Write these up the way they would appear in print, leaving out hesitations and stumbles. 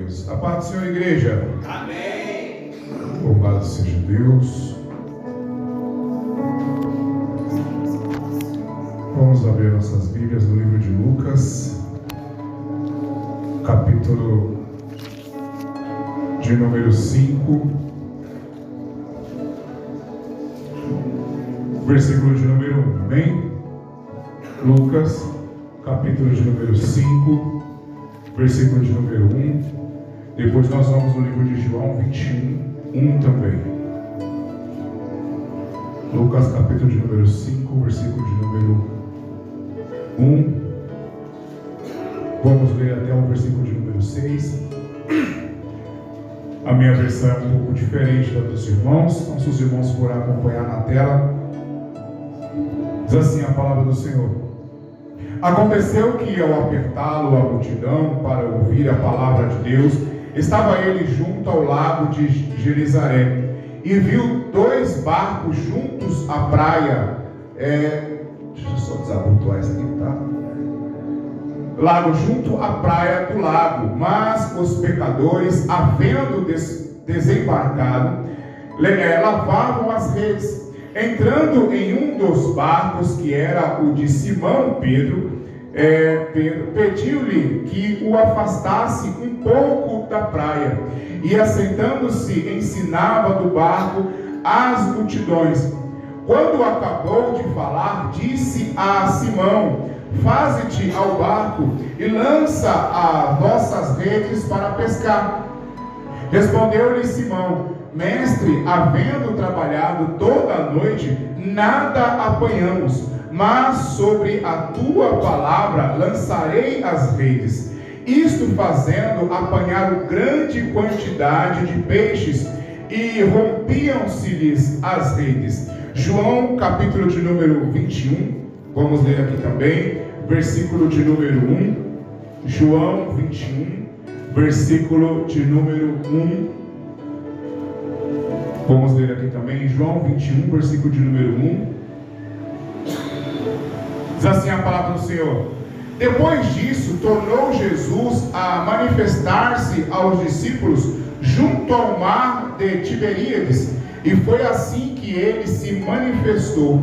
Deus. A paz do Senhor, igreja. Amém. Louvado seja Deus. Vamos abrir nossas Bíblias no livro de Lucas, capítulo de número 5, versículo de número 1. Amém? Lucas, capítulo de número 5, versículo de número 1. Depois nós vamos no livro de João 21, 1 também. Lucas, capítulo de número 5, versículo de número 1. Vamos ler até o versículo de número 6. A minha versão é um pouco diferente da dos irmãos, então se os irmãos forem acompanhar na tela, diz assim a palavra do Senhor. Aconteceu que, ao apertá-lo a multidão para ouvir a palavra de Deus, estava ele junto ao lago de Gerizaré e viu 2 barcos juntos à praia. Deixa eu só desabotoar isso aqui, tá? Lago junto à praia do lago, mas os pecadores, havendo desembarcado, lavavam as redes. Entrando em um dos barcos, que era o de Simão Pedro, pediu-lhe que o afastasse um pouco da praia, e assentando-se ensinava do barco as multidões. Quando acabou de falar, disse a Simão: faze-te ao barco e lança as vossas redes para pescar. Respondeu-lhe Simão: mestre, havendo trabalhado toda a noite, nada apanhamos, mas sobre a tua palavra lançarei as redes. Isto fazendo, apanharam grande quantidade de peixes e rompiam-se-lhes as redes. João, capítulo de número 21, vamos ler aqui também, versículo de número 1. João 21, versículo de número 1. Vamos ler aqui também, João 21, versículo de número 1. Diz assim a palavra do Senhor. Depois disso, tornou Jesus a manifestar-se aos discípulos junto ao mar de Tiberíades, e foi assim que ele se manifestou.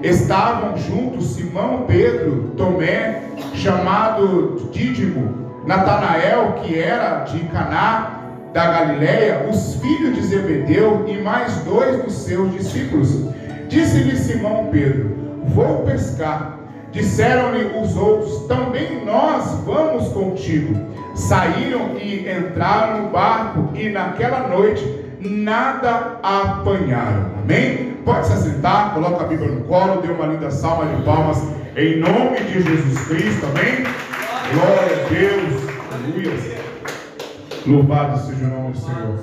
Estavam juntos Simão Pedro, Tomé, chamado Dídimo, Natanael, que era de Caná da Galileia, os filhos de Zebedeu, e mais 2 dos seus discípulos. Disse-lhe Simão Pedro: vou pescar. Disseram-lhe os outros: também nós vamos contigo. Saíram e entraram no barco, e naquela noite nada apanharam. Amém? Pode se assentar, coloca a Bíblia no colo, dê uma linda salva de palmas em nome de Jesus Cristo. Amém? Glória a Deus. Aleluia. Louvado seja o nome do Senhor.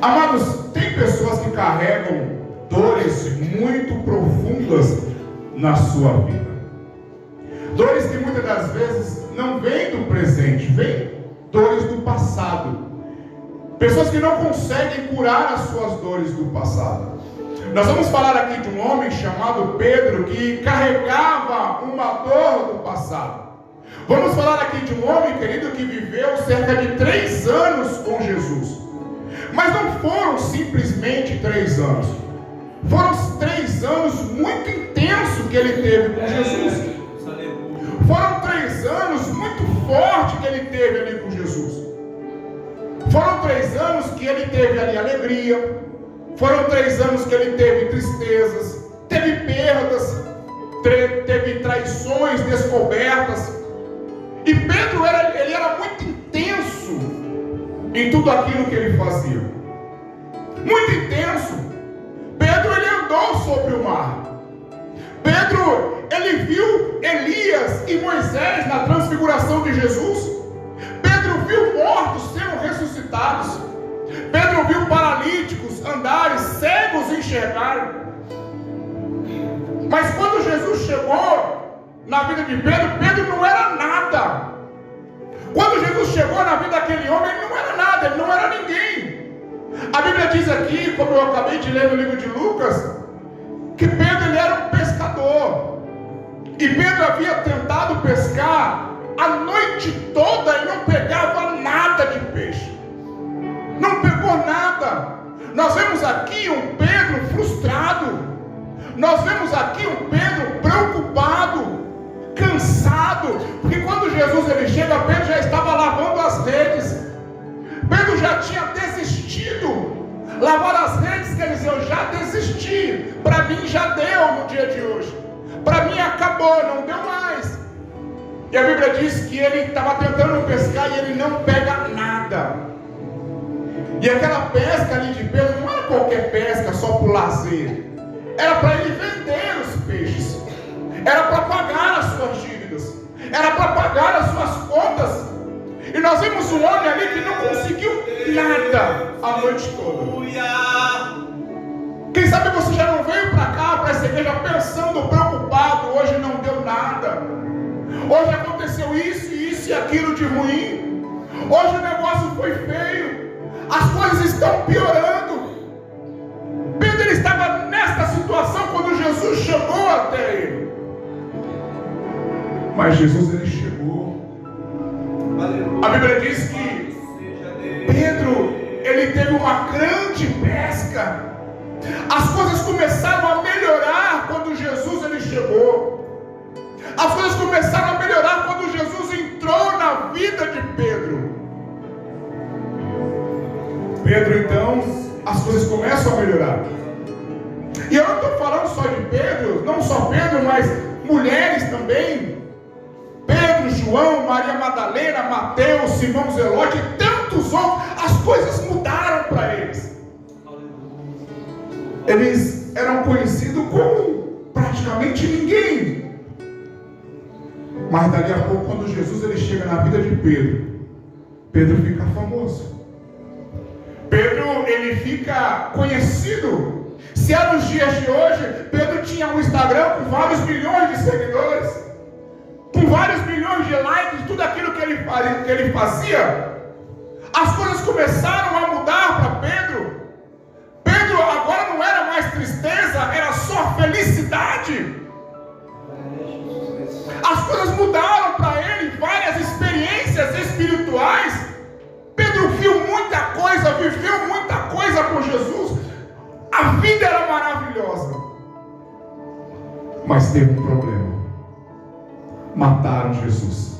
Amados, tem pessoas que carregam dores muito profundas na sua vida. Dores que muitas das vezes não vêm do presente, vêm dores do passado. Pessoas que não conseguem curar as suas dores do passado. Nós vamos falar aqui de um homem chamado Pedro, que carregava uma dor do passado. Vamos falar aqui de um homem, querido, que viveu cerca de 3 anos com Jesus. Mas não foram simplesmente 3 anos. Foram 3 anos muito intensos que ele teve com Jesus. Foram 3 anos muito fortes que ele teve ali com Jesus. Foram 3 anos que ele teve ali alegria. Foram 3 anos que ele teve tristezas, teve perdas, teve traições, descobertas. E Pedro ele era muito intenso em tudo aquilo que ele fazia. Muito intenso. Pedro ele andou sobre o mar. Pedro ele viu Elias e Moisés na transfiguração de Jesus. Pedro viu mortos sendo ressuscitados. Pedro viu paralíticos andarem, cegos enxergarem. Mas quando Jesus chegou na vida de Pedro, Pedro não era nada. Quando Jesus chegou na vida daquele homem, ele não era nada, ele não era ninguém. A Bíblia diz aqui, como eu acabei de ler no livro de Lucas, que Pedro ele era um pescador. E Pedro havia tentado pescar a noite toda e não pegava nada de vemos aqui um Pedro frustrado. Nós vemos aqui um Pedro preocupado, cansado, porque quando Jesus ele chega, Pedro já estava lavando as redes. Pedro já tinha desistido. Lavar as redes quer dizer, eu já desisti. Para mim já deu no dia de hoje. Para mim acabou, não deu mais. E a Bíblia diz que ele estava tentando pescar e ele não pega nada. E aquela pesca ali de Pedro não era qualquer pesca só por lazer. Era para ele vender os peixes. Era para pagar as suas dívidas. Era para pagar as suas contas. E nós vimos um homem ali que não conseguiu nada a noite toda. Quem sabe você já não veio para cá, para essa igreja, pensando, preocupado, hoje não deu nada. Hoje aconteceu isso e aquilo de ruim. Hoje o negócio foi feio. As coisas estão piorando. Pedro ele estava nesta situação quando Jesus chegou até ele. Mas Jesus ele chegou. A Bíblia diz que Pedro ele teve uma grande pesca. As coisas começaram a melhorar quando Jesus ele chegou. As coisas começaram a melhorar quando Jesus entrou na vida de Pedro. Pedro, então, as coisas começam a melhorar. E eu não estou falando só de Pedro, não só Pedro, mas mulheres também. Pedro, João, Maria Madalena, Mateus, Simão Zelote e tantos outros. As coisas mudaram para eles. Eles eram conhecidos como praticamente ninguém. Mas dali a pouco, quando Jesus ele chega na vida de Pedro, Pedro fica famoso. Pedro ele fica conhecido. Se é nos dias de hoje, Pedro tinha um Instagram com vários milhões de seguidores, com vários milhões de likes, tudo aquilo que ele fazia. As coisas começaram a mudar para Pedro. Pedro agora não era mais tristeza, era só felicidade. As coisas mudaram para ele, várias experiências espirituais. Pedro viu muita coisa, viveu muita coisa com Jesus. A vida era maravilhosa. Mas teve um problema. Mataram Jesus.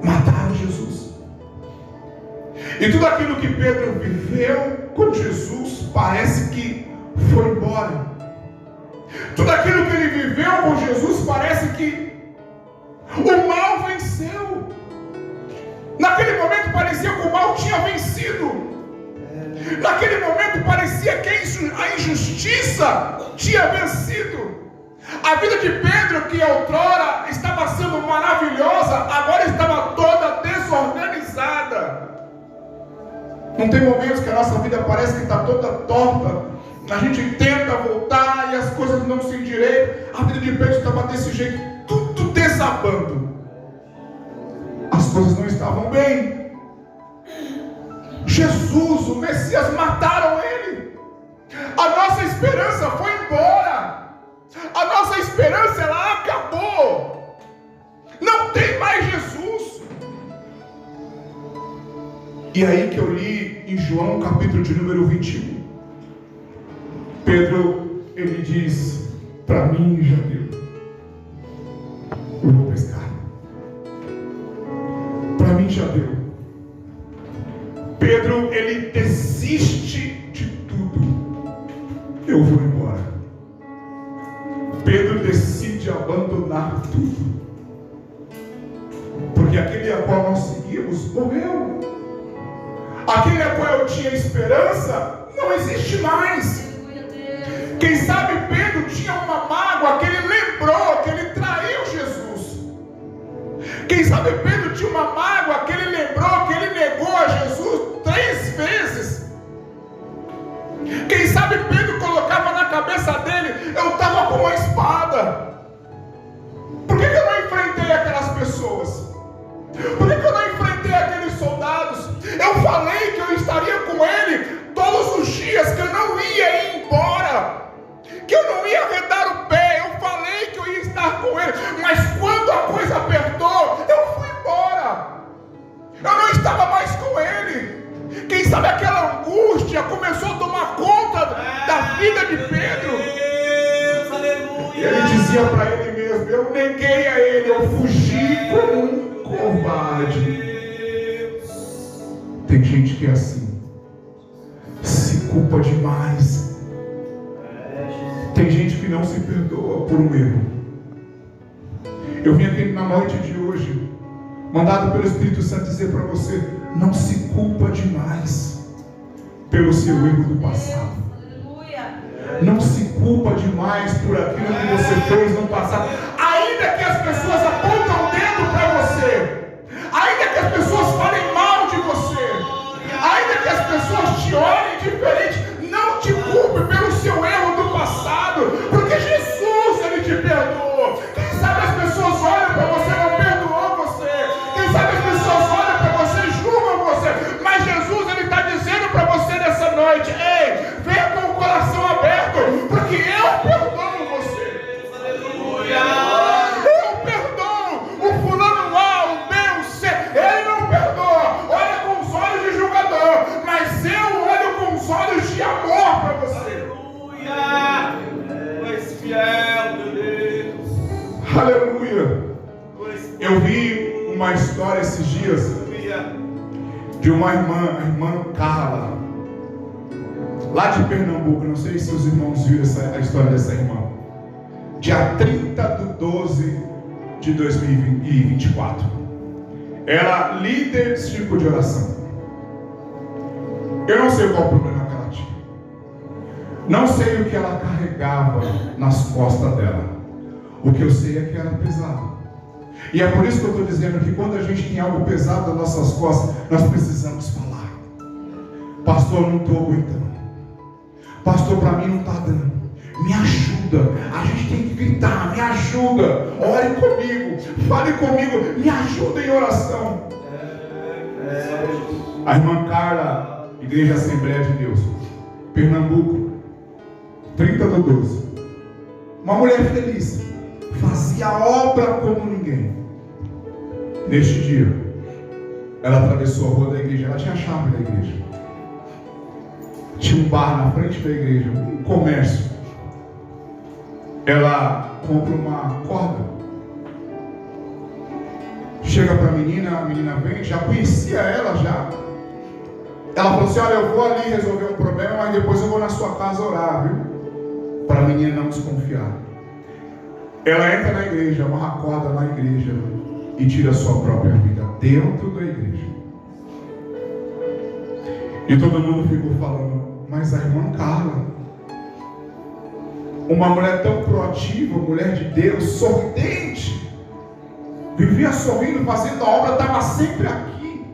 Mataram Jesus. E tudo aquilo que Pedro viveu com Jesus parece que foi embora. Tudo aquilo que ele viveu com Jesus parece que o mal venceu. Naquele momento parecia que o mal tinha vencido. Naquele momento parecia que a injustiça tinha vencido. A vida de Pedro, que outrora estava sendo maravilhosa, agora estava toda desorganizada. Não tem momentos que a nossa vida parece que está toda torta. A gente tenta voltar e as coisas não se endireitam. A vida de Pedro estava desse jeito, tudo desabando. As coisas não estavam bem. Jesus, o Messias, mataram ele. A nossa esperança foi embora. A nossa esperança, ela acabou. Não tem mais Jesus. E aí que eu li em João, capítulo de número 21. Pedro, ele diz, para mim já deu. Eu vou pescar. Para mim já deu. Pedro, ele desiste de tudo. Eu vou embora. Pedro decide abandonar tudo. Porque aquele a qual nós seguimos morreu. Aquele a qual eu tinha esperança não existe mais. Quem sabe Pedro tinha uma mágoa que ele lembrou que ele traiu Jesus. Quem sabe Pedro tinha uma mágoa que ele lembrou que ele negou a Jesus 3 vezes. Quem sabe Pedro colocava na cabeça dele, eu estava com uma espada. Por que eu não enfrentei aquelas pessoas? Por que eu não enfrentei aqueles soldados? Eu falei que eu estaria com ele todos os dias, que eu não ia ir embora, que eu não ia arredar o pé. Eu falei que eu ia estar com ele, mas quando a coisa apertou, eu fui embora. Eu não estava mais com ele. Quem sabe aquela angústia verdade. Tem gente que é assim, se culpa demais. Tem gente que não se perdoa por um erro. Eu vim aqui na noite de hoje, mandado pelo Espírito Santo, dizer para você: não se culpa demais pelo seu erro do passado. Não se culpa demais por aquilo que você fez no passado. Ainda que as pessoas apontam o dedo para você, ainda que as pessoas falem mal de você, ainda que as pessoas te olhem diferente, não te culpe pelo seu erro do passado, porque Jesus, Ele te perdoou. Quem sabe as pessoas olham para você, não perdoou você. Quem sabe as pessoas olham para você, julgam você, mas Jesus, Ele está dizendo para você nessa noite: ei, venha com o coração aberto, porque eu perdoo você. Eu perdoo o fulano lá, o B, o C. Ele não perdoa, olha com os olhos de julgador, mas eu olho com os olhos de amor para você. Pois fiel, meu Deus. Aleluia. Eu vi uma história esses dias de uma irmã, a irmã Carla, lá de Pernambuco. Não sei se os irmãos viram a história dessa irmã. Dia 30/12/2024. Ela líder de círculo de oração. Eu não sei qual o problema que ela tinha. Não sei o que ela carregava nas costas dela. O que eu sei é que era pesado. E é por isso que eu estou dizendo que quando a gente tem algo pesado nas nossas costas, nós precisamos falar: pastor, não estou aguentando. Pastor, para mim não está dando. Me ajuda. A gente tem que gritar: me ajuda. Ore comigo. Fale comigo. Me ajuda em oração. A irmã Carla, Igreja Assembleia de Deus, Pernambuco, 30/12. Uma mulher feliz, fazia obra como ninguém. Neste dia, ela atravessou a rua da igreja. Ela tinha a chave da igreja. Tinha um bar na frente da igreja, um comércio. Ela compra uma corda. Chega para a menina vem, já conhecia ela já. Ela falou assim: olha, eu vou ali resolver um problema, mas depois eu vou na sua casa orar, viu? Para a menina não desconfiar. Ela entra na igreja, amarra a corda na igreja e tira a sua própria vida dentro da igreja. E todo mundo ficou falando: mas a irmã Carla, uma mulher tão proativa, mulher de Deus, sorridente, vivia sorrindo, fazendo a obra, estava sempre aqui.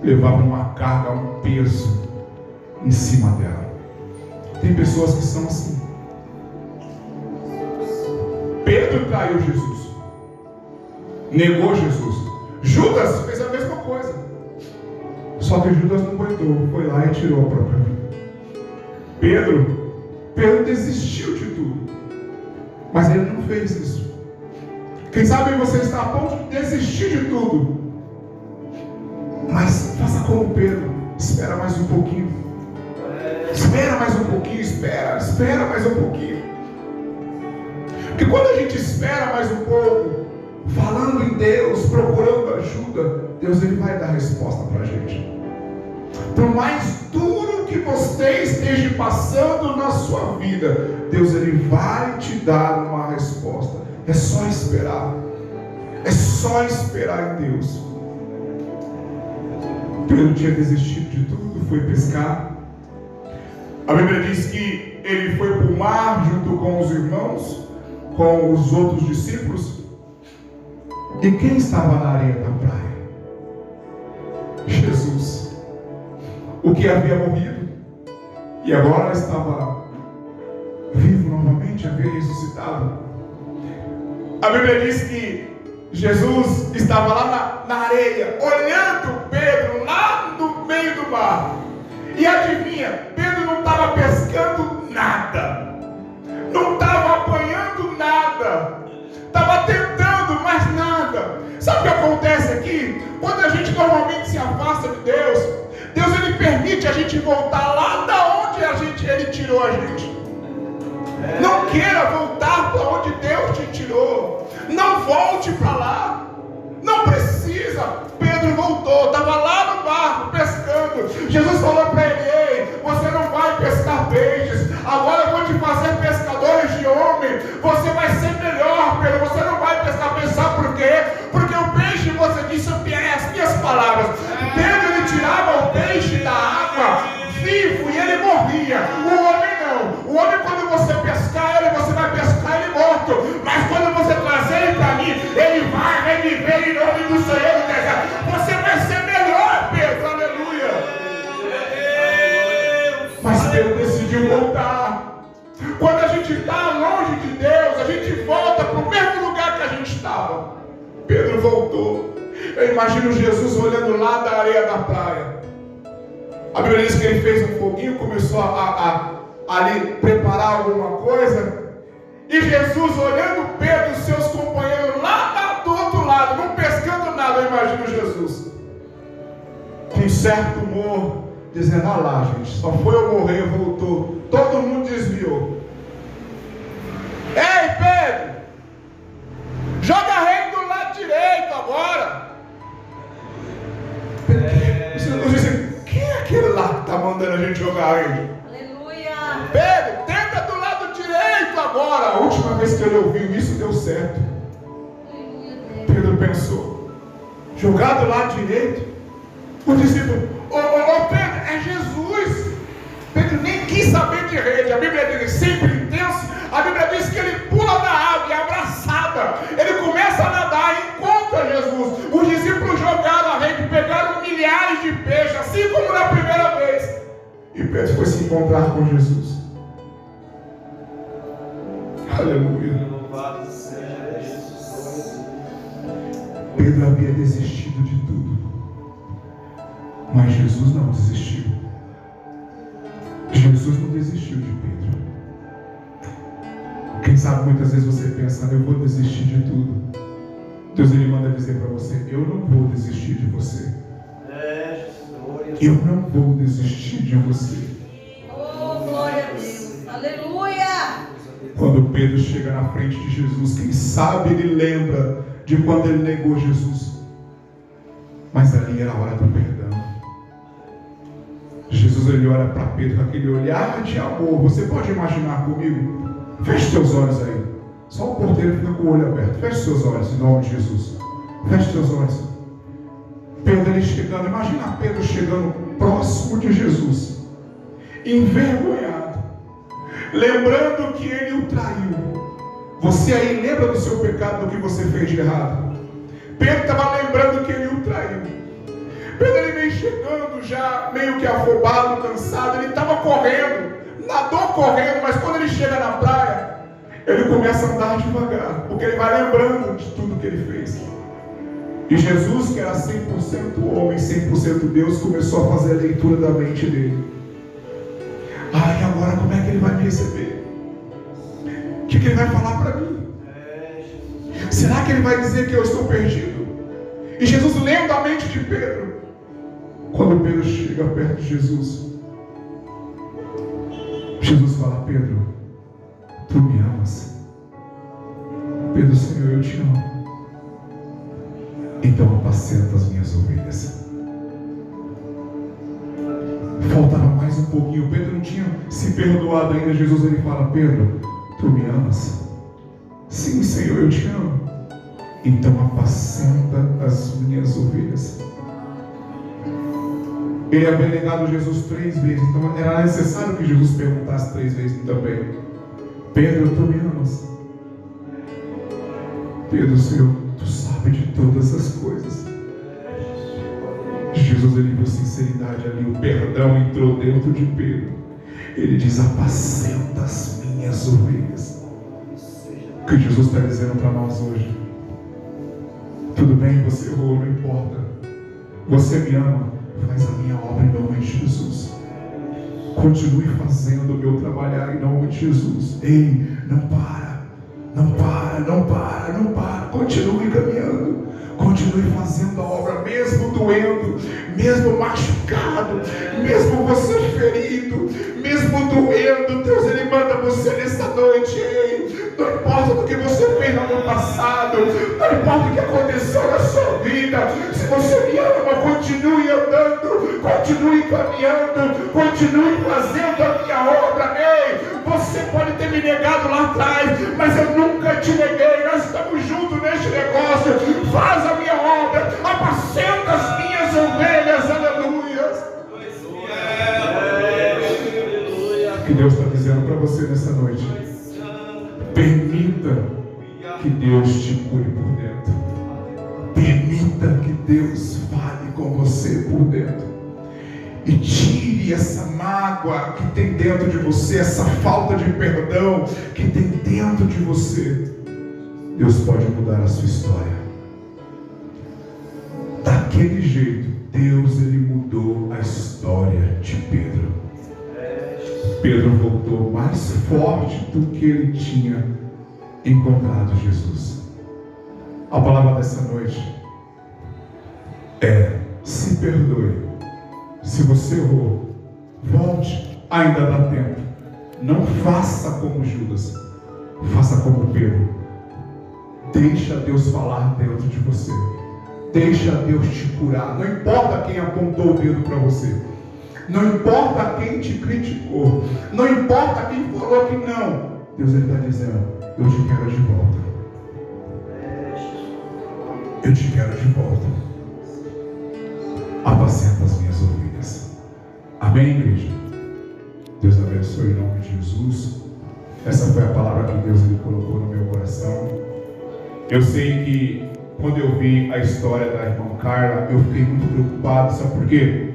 Levava uma carga, um peso em cima dela. Tem pessoas que são assim. Pedro traiu Jesus, negou Jesus. Judas fez a mesma coisa, só que Judas não aguentou, foi lá e tirou a própria vida. Pedro desistiu de tudo, mas ele não fez isso. Quem sabe você está a ponto de desistir de tudo, mas faça como Pedro: espera mais um pouquinho, espera mais um pouquinho, espera mais um pouquinho. Porque quando a gente espera mais um pouco, falando em Deus, procurando ajuda, Deus, Ele vai dar resposta para a gente. Por mais duro que você esteja passando na sua vida, Deus, Ele vai te dar uma resposta. É só esperar. É só esperar em Deus. Pedro tinha desistido de tudo, foi pescar. A Bíblia diz que ele foi para o mar junto com os irmãos, com os outros discípulos. E quem estava na areia da praia? Jesus, o que havia morrido e agora estava vivo novamente, havia ressuscitado. A Bíblia diz que Jesus estava lá na areia, olhando Pedro lá no meio do mar. E adivinha, Pedro não estava pescando nada, não estava apanhando nada, estava tentando, mas nada. Sabe o que acontece aqui? Quando a gente normalmente se afasta de Deus, Deus, Ele permite a gente voltar lá da onde Ele tirou a gente. Não queira voltar para onde Deus te tirou. Não volte para lá. Não precisa Pedro voltou, estava lá no barco pescando. Jesus falou para ele: ei, você não vai pescar peixes, agora eu vou te fazer pescadores de homem. Você vai ser melhor, Pedro, você não vai pescar peixe. Sabe por quê? Porque o peixe, você disse as minhas palavras. Pedro, ele tirava o peixe da água vivo e ele morria. O homem não. O homem, quando você pescar ele, você vai pescar ele morto. Mas quando você trazer ele para mim, ele vai reviver em nome do Senhor do deserto. Você vai ser melhor, Pedro. Aleluia. Mas Pedro decidiu voltar. Quando a gente está longe de Deus, a gente volta para o mesmo lugar que a gente estava. Pedro voltou. Eu imagino Jesus olhando lá da areia da praia. A Bíblia diz que ele fez um foguinho, começou a ali preparar alguma coisa. E Jesus olhando Pedro e seus companheiros lá do outro lado, não pescando nada. Eu imagino Jesus com um certo humor, dizendo: olha lá, gente, só foi eu morrer, voltou. Todo mundo desviou. Ei, Pedro, joga a rede do lado direito agora. Jesus disse: quem é aquele lá que está mandando a gente jogar a rede? Aleluia. Pedro, tenta do lado direito agora. A última vez que ele ouviu isso, deu certo. Pedro pensou: jogar do lado direito? O discípulo: ô Pedro, é Jesus. Pedro nem quis saber de rede. A Bíblia diz, sempre intenso. A Bíblia diz que ele pula da água e abraçada. Ele começa a nadar e encontra Jesus. Os discípulos jogaram a rede, pegaram milhares de peixes, assim como na primeira vez. E Pedro foi se encontrar com Jesus. Aleluia. Louvado seja Jesus. Pedro havia desistido de tudo, mas Jesus não desistiu. Jesus não desistiu de Pedro. Quem sabe muitas vezes você pensa: eu vou desistir de tudo. Deus, ele manda dizer para você: eu não vou desistir de você. Eu não vou desistir de você. Oh, glória a Deus. Aleluia. Quando Pedro chega na frente de Jesus, quem sabe ele lembra de quando ele negou Jesus. Mas ali era a hora do perdão. Jesus, ele olha para Pedro com aquele olhar de amor. Você pode imaginar comigo? Feche seus olhos aí. Só o porteiro fica com o olho aberto. Feche seus olhos em nome de Jesus. Feche seus olhos. Pedro ele chegando. Imagina Pedro chegando próximo de Jesus, envergonhado, lembrando que ele o traiu. Você aí lembra do seu pecado, do que você fez de errado? Pedro estava lembrando que ele o traiu. Pedro ele vem chegando já meio que afobado, cansado. Ele estava correndo, nadou correndo, mas quando ele chega na praia, ele começa a andar devagar, porque ele vai lembrando de tudo que ele fez. E Jesus, que era 100% homem, 100% Deus, começou a fazer a leitura da mente dele. E agora como é que ele vai me receber? O que ele vai falar para mim? Será que ele vai dizer que eu estou perdido? E Jesus lendo a mente de Pedro. Quando Pedro chega perto de Jesus, Jesus fala: Pedro, tu me amas? Pedro: Senhor, eu te amo. Então apacenta as minhas ovelhas. Faltava mais um pouquinho. Pedro não tinha se perdoado ainda. Jesus ele fala: Pedro, tu me amas? Sim, Senhor, eu te amo. Então apacenta as minhas ovelhas. Ele havia negado Jesus 3 vezes. Então era necessário que Jesus perguntasse 3 vezes também: Pedro, tu me amas? Pedro, Senhor, tu sabe de todas as coisas. Jesus ele viu sinceridade ali. O perdão entrou dentro de Pedro. Ele diz: apacenta as minhas ovelhas. O que Jesus está dizendo para nós hoje: tudo bem, você errou, não importa. Você me ama, faz a minha obra em nome de Jesus. Continue fazendo o meu trabalhar em nome de Jesus. Ei, não para. Não para, não para, não para. Continue caminhando. Continue fazendo a obra mesmo doendo. doendo, mesmo machucado, mesmo você ferido, mesmo doendo, Deus ele manda você nessa noite. Ei, não importa do que você fez no ano passado, não importa o que aconteceu na sua vida, se você me ama, continue andando, continue caminhando, continue fazendo a minha obra. Ei, você pode ter me negado lá atrás, mas eu nunca te neguei. Nós estamos juntos neste negócio. Faz a minha obra, apacenta as minhas ovelhas. Aleluia. Que Deus está dizendo para você nessa noite: permita que Deus te cure por dentro. Permita que Deus fale com você por dentro. E tire essa mágoa que tem dentro de você, essa falta de perdão que tem dentro de você. Deus pode mudar a sua história. Daquele jeito, Deus ele mudou a história de Pedro. Pedro voltou mais forte do que ele tinha encontrado Jesus. A palavra dessa noite é: se perdoe. Se você errou, volte, ainda dá tempo. Não faça como Judas, faça como Pedro. Deixa Deus falar dentro de você. Deixa Deus te curar. Não importa quem apontou o dedo para você, não importa quem te criticou, não importa quem falou que não. Deus está dizendo: eu te quero de volta. Eu te quero de volta. Apacenta as minhas ovelhas. Amém, igreja? Deus abençoe em nome de Jesus. Essa foi a palavra que Deus ele colocou no meu coração. Eu sei que quando eu vi a história da irmã Carla, eu fiquei muito preocupado. Sabe por quê?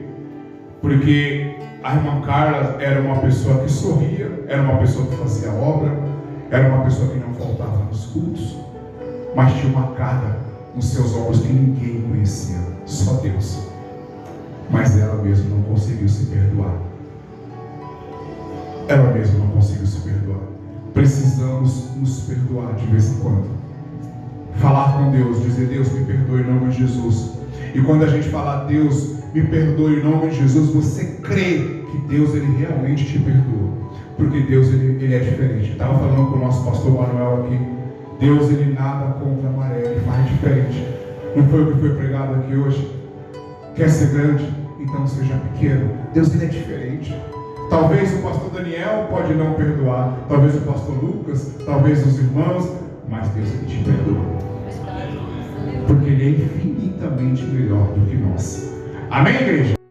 Porque a irmã Carla era uma pessoa que sorria, era uma pessoa que fazia obra, era uma pessoa que não faltava nos cultos, mas tinha uma carga nos seus ombros que ninguém conhecia, só Deus. Mas ela mesma não conseguiu se perdoar. Ela mesma não conseguiu se perdoar. Precisamos nos perdoar de vez em quando. Falar com Deus, dizer: Deus me perdoe em nome de Jesus. E quando a gente fala: Deus me perdoe em nome de Jesus, você crê que Deus ele realmente te perdoa. Porque Deus ele é diferente. Eu estava falando com o nosso pastor Manuel aqui. Deus ele nada contra a maré, ele faz diferente. Não foi o que foi pregado aqui hoje? Quer ser grande? Então seja pequeno. Deus ele é diferente. Talvez o pastor Daniel pode não perdoar, talvez o pastor Lucas, talvez os irmãos, mas Deus ele te perdoa. Porque ele é infinitamente melhor do que nós. Amém, igreja?